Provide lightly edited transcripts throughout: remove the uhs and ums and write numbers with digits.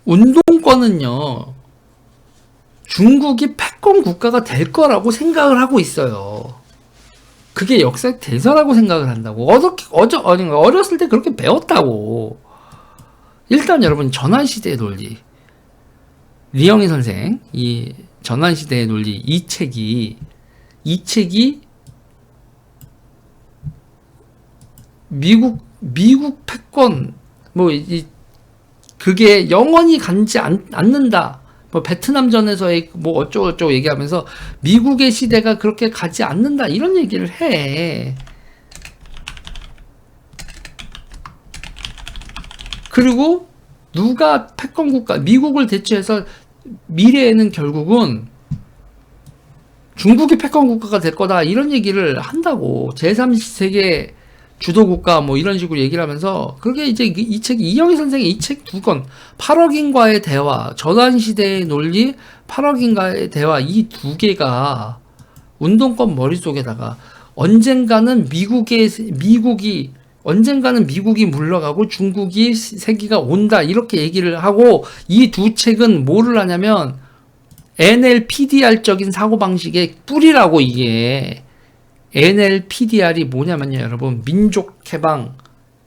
운동권은요, 중국이 패권 국가가 될 거라고 생각을 하고 있어요. 그게 역사 대서라고 생각을 한다고. 어렸을 때 그렇게 배웠다고. 일단 여러분, 전환시대의 논리. 리영희 선생, 이 전환시대의 논리, 이 책이 미국 패권, 그게 영원히 가지 않는다. 베트남전에서의 어쩌고저쩌고 얘기하면서 미국의 시대가 그렇게 가지 않는다. 이런 얘기를 해. 그리고 누가 패권국가, 미국을 대체해서 미래에는 결국은 중국이 패권국가가 될 거다. 이런 얘기를 한다고. 제3세계 주도국가 이런 식으로 얘기를 하면서, 그게 이제 이 책, 이영희 선생의 이 책 두 권, 8억인과의 대화, 전환시대의 논리, 8억인과의 대화, 이 두 개가 운동권 머릿속에다가 언젠가는 미국이 물러가고 중국이 세기가 온다, 이렇게 얘기를 하고, 이 두 책은 뭐를 하냐면 NLPDR적인 사고방식의 뿌리라고. 이게 NLPDR이 뭐냐면요, 여러분, 민족해방,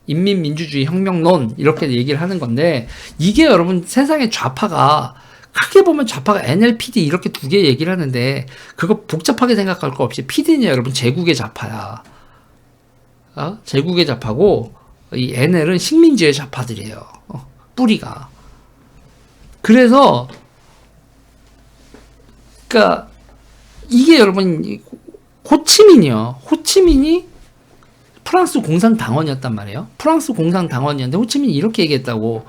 인민민주주의 혁명론, 이렇게 얘기를 하는 건데, 이게 여러분, 세상의 좌파가, 크게 보면 좌파가 NLPD 이렇게 두 개 얘기를 하는데, 그거 복잡하게 생각할 거 없이 PD는 여러분 제국의 좌파야. 제국의 좌파고, 이 NL은 식민지의 좌파들이에요. 뿌리가. 그래서 그러니까 이게 여러분, 호치민이 프랑스 공산당원이었단 말이에요. 프랑스 공산당원이었는데 호치민이 이렇게 얘기했다고.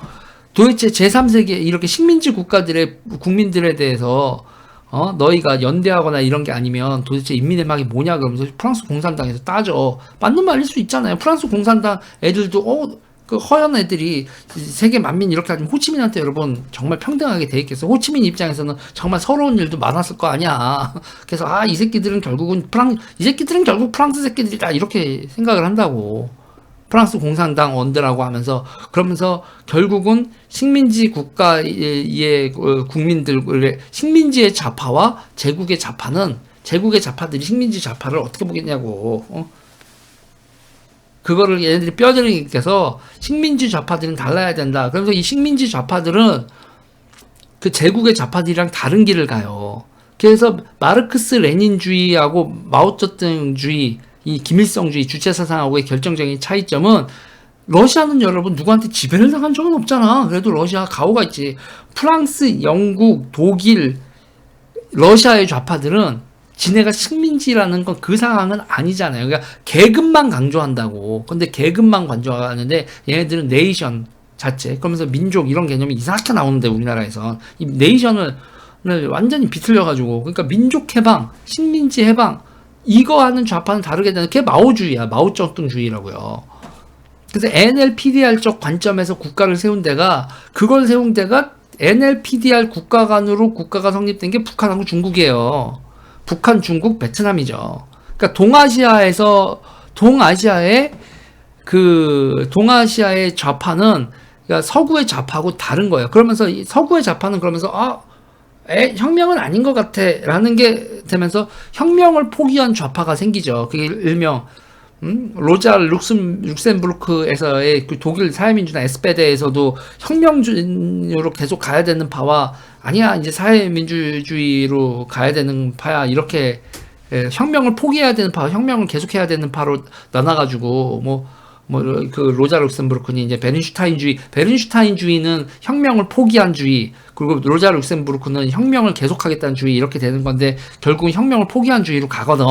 도대체 제3세계 이렇게 식민지 국가들의 국민들에 대해서 너희가 연대하거나 이런 게 아니면 도대체 인민의 막이 뭐냐 그러면서 프랑스 공산당에서 따져. 맞는 말일 수 있잖아요. 프랑스 공산당 애들도 그 허연 애들이 세계 만민 이렇게 하면 호치민한테 여러분 정말 평등하게 돼 있겠어. 호치민 입장에서는 정말 서러운 일도 많았을 거 아니야. 그래서 이 새끼들은 결국 프랑스 새끼들이다, 이렇게 생각을 한다고. 프랑스 공산당원들하고 하면서, 그러면서 결국은 식민지 국가의 국민들의, 식민지의 좌파와 제국의 좌파들이 식민지 좌파를 어떻게 보겠냐고. 그거를 얘네들이 뼈저리게서 식민지 좌파들은 달라야 된다. 그래서 이 식민지 좌파들은 그 제국의 좌파들이랑 다른 길을 가요. 그래서 마르크스 레닌주의하고 마오쩌둥주의, 이 김일성주의 주체사상하고의 결정적인 차이점은, 러시아는 여러분 누구한테 지배를 당한 적은 없잖아. 그래도 러시아 가오가 있지. 프랑스, 영국, 독일, 러시아의 좌파들은 지네가 식민지라는 건 그 상황은 아니잖아요. 그러니까 계급만 강조한다고. 근데 계급만 강조하는데 얘네들은 네이션 자체, 그러면서 민족 이런 개념이 이상하게 나오는데 우리나라에서 이 네이션을 완전히 비틀려가지고, 그러니까 민족 해방, 식민지 해방, 이거 하는 좌파는 다르게 되는, 그게 마오주의야. 마오쩌둥주의라고요. 그래서 NLPDR적 관점에서 국가를 세운 데가, 그걸 세운 데가 NLPDR 국가 간으로 국가가 성립된 게 북한하고 중국이에요. 북한, 중국, 베트남이죠. 그러니까 동아시아의 좌파는, 그러니까 서구의 좌파하고 다른 거예요. 그러면서 서구의 좌파는 그러면서 혁명은 아닌 것 같아 라는 게 되면서 혁명을 포기한 좌파가 생기죠. 그게 일명 로자 룩셈부르크에서의 그 독일 사회민주당 에스페데에서도 혁명주의로 계속 가야 되는 파와, 아니야 이제 사회민주주의로 가야 되는 파야, 이렇게 혁명을 포기해야 되는 파와 혁명을 계속해야 되는 파로 나눠가지고, 그 로자 룩셈부르크는 이제 베른슈타인주의는 혁명을 포기한 주의, 그리고 로자 룩셈부르크는 혁명을 계속하겠다는 주의, 이렇게 되는 건데 결국은 혁명을 포기한 주의로 가거든.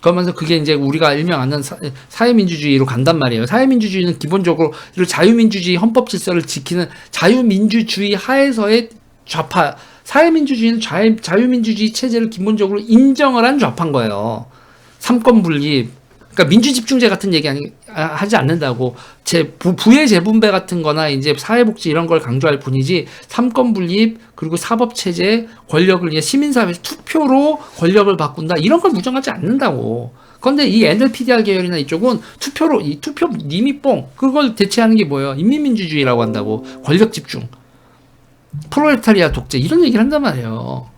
그러면서 그게 이제 우리가 일명 아는 사회민주주의로 간단 말이에요. 사회민주주의는 기본적으로 자유민주주의 헌법 질서를 지키는 자유민주주의 하에서의 좌파, 사회민주주의는 자유민주주의 체제를 기본적으로 인정을 한 좌파인 거예요. 삼권 분립, 그러니까 민주집중제 같은 얘기 하지 않는다고. 부의 재분배 같은 거나 이제 사회복지 이런 걸 강조할 뿐이지, 삼권 분립, 그리고 사법체제, 권력을 이제 시민사회에서 투표로 권력을 바꾼다, 이런 걸 무정하지 않는다고. 그런데 이 NLPDR 계열이나 이쪽은 투표 님이 그걸 대체하는 게 뭐예요? 인민민주주의라고 한다고. 권력 집중. 프롤레타리아 독재 이런 얘기를 한단 말이에요.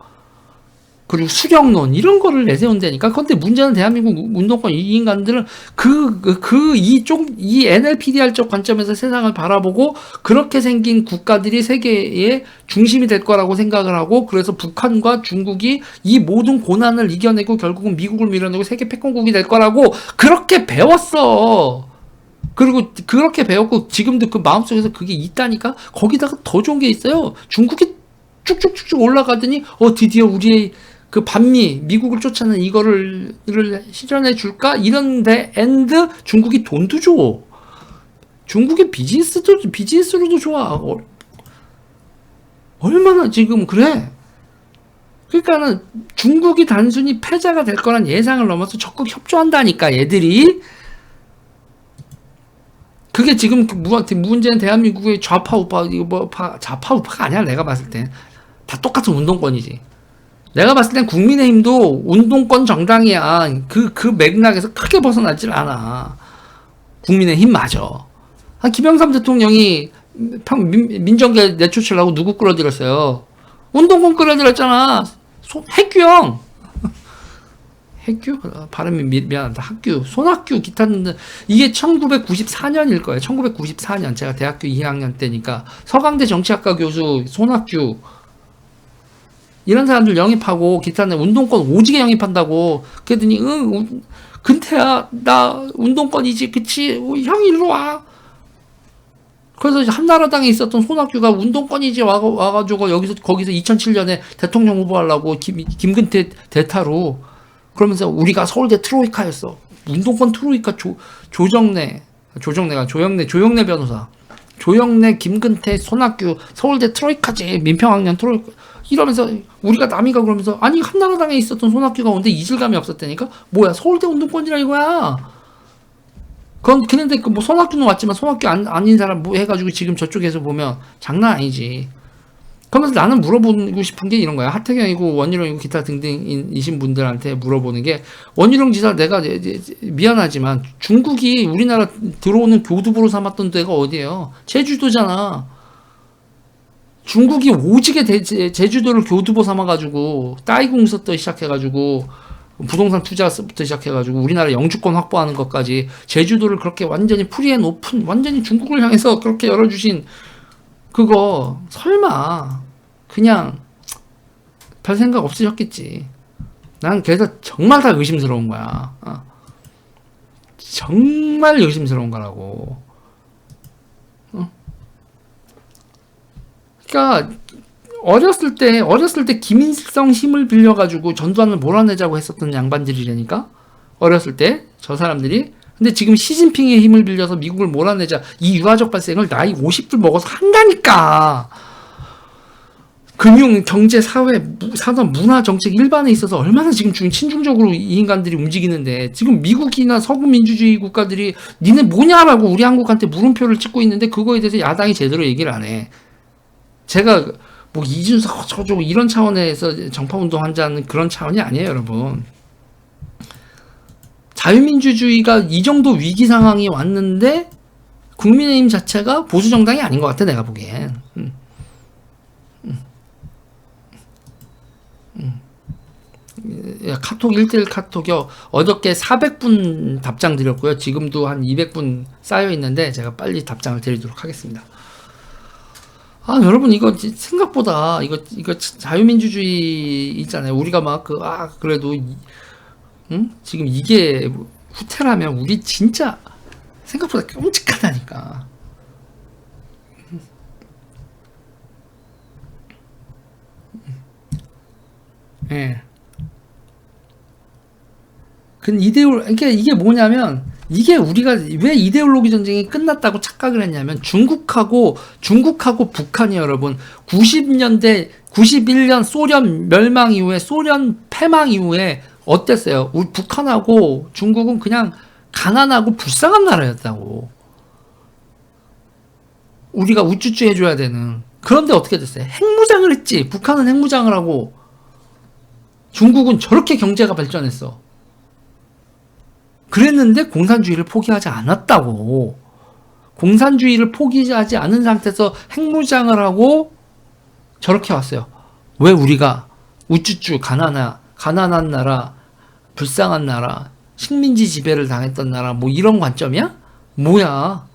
그리고 수령론 이런 거를 내세운다니까. 그런데 문제는 대한민국 운동권 이 인간들은 이 NLPDR적 관점에서 세상을 바라보고 그렇게 생긴 국가들이 세계의 중심이 될 거라고 생각을 하고, 그래서 북한과 중국이 이 모든 고난을 이겨내고 결국은 미국을 밀어내고 세계 패권국이 될 거라고 그렇게 배웠어. 그리고 그렇게 배웠고 지금도 그 마음속에서 그게 있다니까. 거기다가 더 좋은 게 있어요. 중국이 쭉쭉쭉쭉 올라가더니 드디어 우리의 그 반미 미국을 쫓아낸 이거를 실현해 줄까 이런데 엔드 중국이 돈도 줘. 중국의 비즈니스로도 좋아. 얼마나 지금 그래. 그러니까는 중국이 단순히 패자가 될 거란 예상을 넘어서 적극 협조한다니까 얘들이. 그게 지금 문제는 대한민국의 좌파 우파, 이거 뭐 좌파 우파가 아니야. 내가 봤을 땐 다 똑같은 운동권이지. 내가 봤을 땐 국민의힘도 운동권 정당이야. 그 맥락에서 크게 벗어나질 않아. 국민의힘 맞아. 김영삼 대통령이 민정계 내쫓으려고 누구 끌어들였어요? 운동권 끌어들였잖아. 핵규형. 핵규? 발음이 미안하다. 학규, 손학규, 기타 등등. 이게 1994년일 거예요. 1994년. 제가 대학교 2학년 때니까. 서강대 정치학과 교수 손학규. 이런 사람들 영입하고 기타는 운동권 오지게 영입한다고. 그랬더니 근태야 나 운동권이지 그치 형이 일로 와. 그래서 한나라당에 있었던 손학규가 운동권이지 와가지고 거기서 2007년에 대통령 후보하려고 김근태 대타로 그러면서 우리가 서울대 트로이카였어. 운동권 트로이카. 조영래 변호사, 조영래, 김근태, 손학규 서울대 트로이카지. 민평학년 트로이카 이러면서 우리가 남이가 그러면서 아니 한나라당에 있었던 손학규가 오는데 이질감이 없었다니까. 뭐야 서울대 운동권이라 이거야. 그런데 뭐 손학규는 왔지만 손학규 아닌 사람 뭐 해가지고 지금 저쪽에서 보면 장난 아니지. 그러면서 나는 물어보고 싶은 게 이런 거야. 하태경이고 원희룡이고 기타 등등이신 분들한테 물어보는 게, 원희룡 지사 내가 미안하지만 중국이 우리나라 들어오는 교두보로 삼았던 데가 어디예요? 제주도잖아. 중국이 오지게 제주도를 교두보 삼아가지고 따이궁서부터 시작해가지고 부동산 투자부터 시작해가지고 우리나라 영주권 확보하는 것까지 제주도를 그렇게 완전히 프리앤 오픈, 완전히 중국을 향해서 그렇게 열어주신 그거 설마 그냥 별 생각 없으셨겠지. 난 그래서 정말 다 의심스러운 거야. 정말 의심스러운 거라고. 그러니까 어렸을 때 김일성 힘을 빌려가지고 전두환을 몰아내자고 했었던 양반들이라니까. 어렸을 때 저 사람들이. 근데 지금 시진핑의 힘을 빌려서 미국을 몰아내자, 이 유화적 발생을 나이 50들 먹어서 한다니까. 금융, 경제, 사회, 산업, 문화, 정책 일반에 있어서 얼마나 지금 친중적으로 이 인간들이 움직이는데, 지금 미국이나 서구 민주주의 국가들이 니네 뭐냐라고 우리 한국한테 물음표를 찍고 있는데 그거에 대해서 야당이 제대로 얘기를 안 해. 제가 뭐 이준석 저쪽 이런 차원에서 정파운동 한다는 그런 차원이 아니에요, 여러분. 자유민주주의가 이 정도 위기 상황이 왔는데 국민의힘 자체가 보수 정당이 아닌 것 같아, 내가 보기엔. 카톡 1대1 카톡이요. 어저께 400분 답장 드렸고요. 지금도 한 200분 쌓여 있는데 제가 빨리 답장을 드리도록 하겠습니다. 여러분, 이거 생각보다 이거 자유민주주의 있잖아요. 우리가 막 그래도 지금 이게 후퇴라면 우리 진짜 생각보다 끔찍하다니까. 예. 그러니까 이게 뭐냐면, 이게 우리가 왜 이데올로기 전쟁이 끝났다고 착각을 했냐면, 중국하고 북한이 여러분 90년대 91년 소련 멸망 이후에, 소련 패망 이후에 어땠어요? 우리 북한하고 중국은 그냥 가난하고 불쌍한 나라였다고. 우리가 우쭈쭈 해줘야 되는. 그런데 어떻게 됐어요? 핵무장을 했지. 북한은 핵무장을 하고 중국은 저렇게 경제가 발전했어. 그랬는데 공산주의를 포기하지 않았다고. 공산주의를 포기하지 않은 상태에서 핵무장을 하고 저렇게 왔어요. 왜 우리가 우쭈쭈 가난한 나라, 불쌍한 나라, 식민지 지배를 당했던 나라, 뭐 이런 관점이야? 뭐야?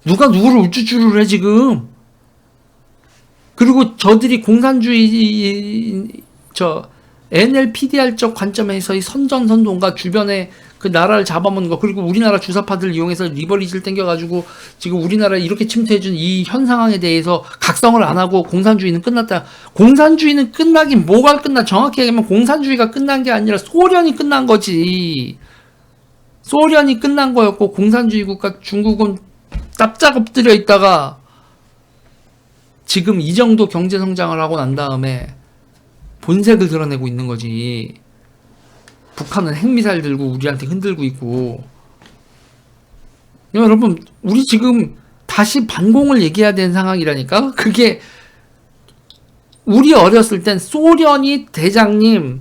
누가 누구를 우쭈쭈를 해 지금? 그리고 저들이 공산주의 NLPDR적 관점에서의 선전선동과 주변에 그 나라를 잡아먹는 거, 그리고 우리나라 주사파들 이용해서 리버리지를 땡겨가지고 지금 우리나라에 이렇게 침투해준 이 현 상황에 대해서 각성을 안 하고 공산주의는 끝났다. 공산주의는 끝나긴 뭐가 끝나? 정확히 얘기하면 공산주의가 끝난 게 아니라 소련이 끝난 거지. 소련이 끝난 거였고, 공산주의 국가 중국은 납작 엎드려 있다가 지금 이 정도 경제 성장을 하고 난 다음에 본색을 드러내고 있는 거지. 북한은 핵미사일 들고 우리한테 흔들고 있고. 여러분, 우리 지금 다시 반공을 얘기해야 되는 상황이라니까? 그게, 우리 어렸을 땐 소련이 대장님,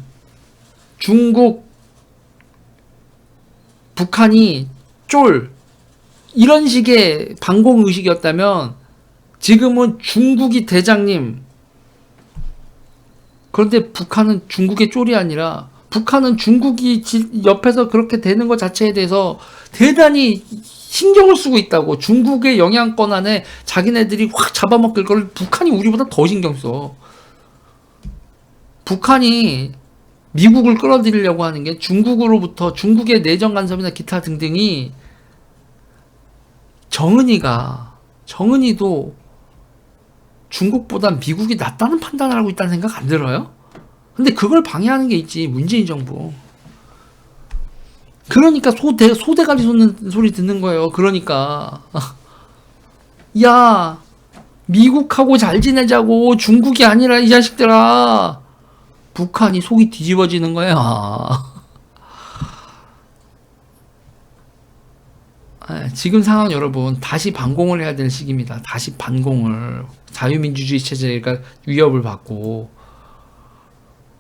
중국, 북한이 쫄, 이런 식의 반공 의식이었다면, 지금은 중국이 대장님, 그런데 북한은 중국의 쫄이 아니라 북한은 중국이 옆에서 그렇게 되는 것 자체에 대해서 대단히 신경을 쓰고 있다고. 중국의 영향권 안에 자기네들이 확 잡아먹을 걸 북한이 우리보다 더 신경 써. 북한이 미국을 끌어들이려고 하는 게 중국으로부터 중국의 내정 간섭이나 기타 등등이 정은이도 중국보다 미국이 낫다는 판단을 하고 있다는 생각 안 들어요? 근데 그걸 방해하는 게 있지, 문재인 정부. 그러니까 소대가리 솟는 소리 듣는 거예요. 그러니까 야, 미국하고 잘 지내자고, 중국이 아니라 이 자식들아. 북한이 속이 뒤집어지는 거야. 지금 상황 여러분, 다시 반공을 해야 될 시기입니다. 다시 반공을. 자유민주주의 체제가 위협을 받고,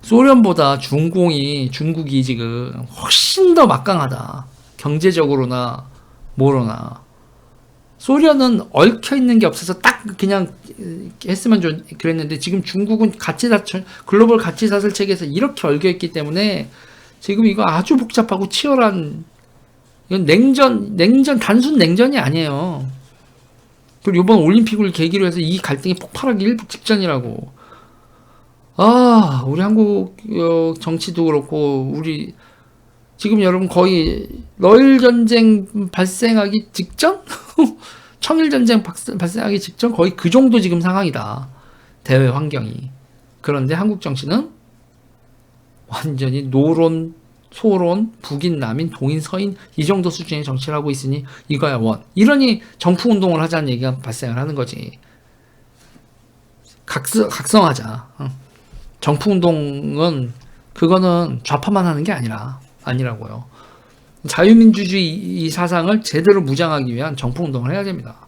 소련보다 중국이 지금 훨씬 더 막강하다. 경제적으로나 뭐로나. 소련은 얽혀있는 게 없어서 딱 그냥 했으면 좀 그랬는데, 지금 중국은 글로벌 가치사슬 체계에서 이렇게 얽혀있기 때문에 지금 이거 아주 복잡하고 치열한, 이건 단순 냉전이 아니에요. 그리고 이번 올림픽을 계기로 해서 이 갈등이 폭발하기 일부 직전이라고. 우리 한국 정치도 그렇고, 우리 지금 여러분 거의 러일 전쟁 발생하기 직전? 청일 전쟁 발생하기 직전? 거의 그 정도 지금 상황이다. 대외 환경이. 그런데 한국 정치는 완전히 노론, 소론, 북인, 남인, 동인, 서인 이 정도 수준의 정치를 하고 있으니 이거야 원. 이러니 정풍운동을 하자는 얘기가 발생을 하는 거지. 각성하자. 정풍운동은 그거는 좌파만 하는 게 아니라고요. 자유민주주의 이 사상을 제대로 무장하기 위한 정풍운동을 해야 됩니다.